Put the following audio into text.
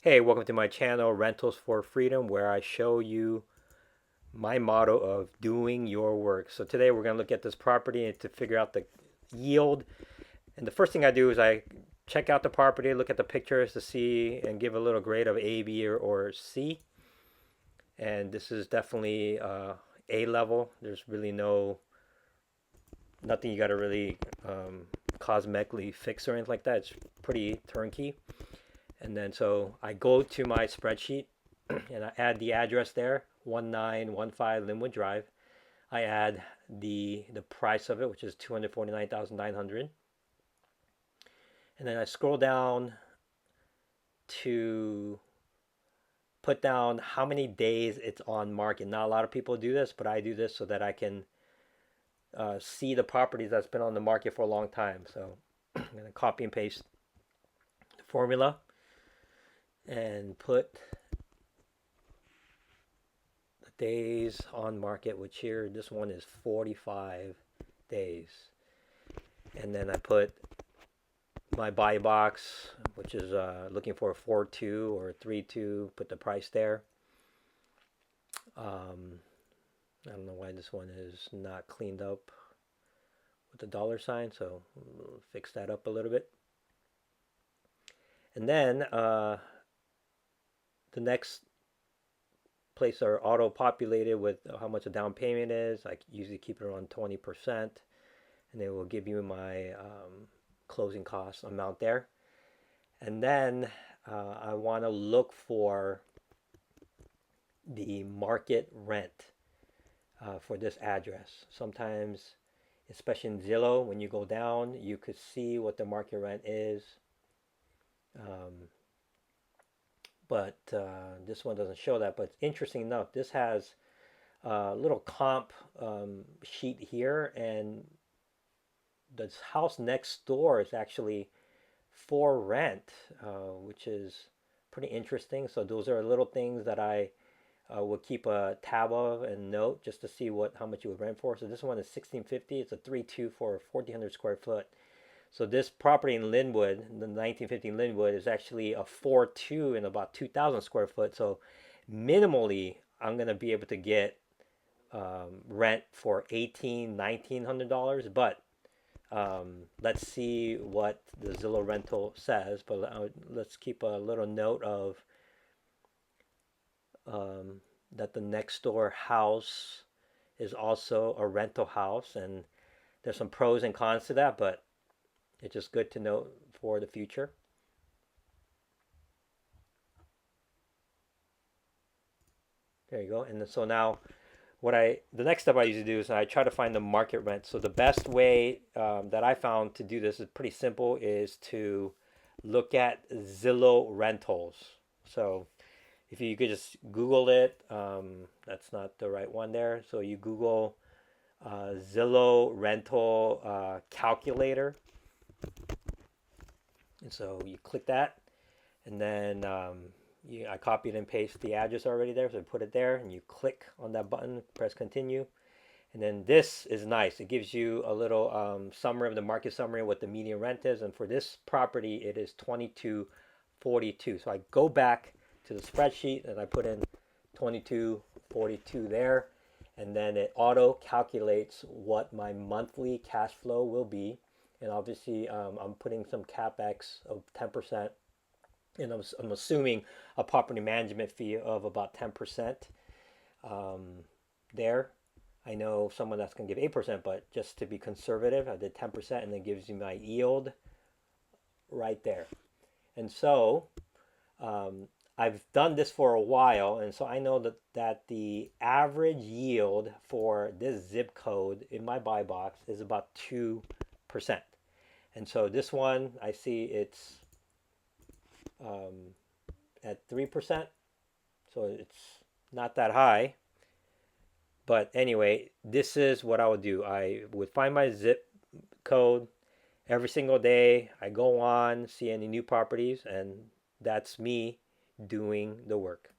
Hey, welcome to my channel, Rentals for Freedom, where I show you my motto of doing your work. So today we're going to look at this property and to figure out the yield. And the first thing I do is I check out the property, look at the pictures to see and give a little grade of A, B, or C. And this is definitely A level. There's really nothing you got to really cosmetically fix or anything like that. It's pretty turnkey. And then so I go to my spreadsheet and I add the address there, 1915 Linwood Drive. I add the price of it, which is 249,900. And then I scroll down to put down how many days it's on market. Not a lot of people do this, but I do this so that I can see the properties that's been on the market for a long time. So I'm going to copy and paste the formula and put days on market, which here this one is 45 days. And then I put my buy box, which is looking for a 4.2 or a 3.2, put the price there. I don't know why this one is not cleaned up with the dollar sign, so we'll fix that up a little bit. And then the next place are auto populated with how much a down payment is. I usually keep it around 20%, and it will give you my closing cost amount there. And then I want to look for the market rent for this address. Sometimes, especially in Zillow, when you go down, you could see what the market rent is. Um, but this one doesn't show that. But interesting enough, this has a little comp sheet here, and the house next door is actually for rent, which is pretty interesting. So those are little things that I will keep a tab of and note just to see how much you would rent for. So this one is 1650. It's a 3.2 for 1400 square foot. So this property in Linwood, the 1915 Linwood, is actually a 4.2 and about 2,000 square foot. So minimally, I'm gonna be able to get rent for $1,900, $1,900. But let's see what the Zillow rental says. But let's keep a little note of that the next door house is also a rental house, and there's some pros and cons to that, but it's just good to know for the future. There you go. And so now the next step I usually do is I try to find the market rent. So the best way that I found to do this is pretty simple, is to look at Zillow rentals. So if you could just Google it, that's not the right one there. So you Google Zillow rental calculator, and so you click that, and then I copied and pasted the address already there, so I put it there, and you click on that button, press continue, and then this is nice. It gives you a little summary of the market summary, what the median rent is, and for this property, it is 2242. So I go back to the spreadsheet and I put in 2242 there, and then it auto calculates what my monthly cash flow will be. And obviously, I'm putting some capex of 10%, and I'm assuming a property management fee of about 10% there. I know someone that's going to give 8%, but just to be conservative, I did 10%, and then gives you my yield right there. And so I've done this for a while, and so I know that the average yield for this zip code in my buy box is about 2%. And so this one, I see it's um, at 3%, so it's not that high. But anyway, this is what I would do. I would find my zip code every single day. I go on, see any new properties, and that's me doing the work.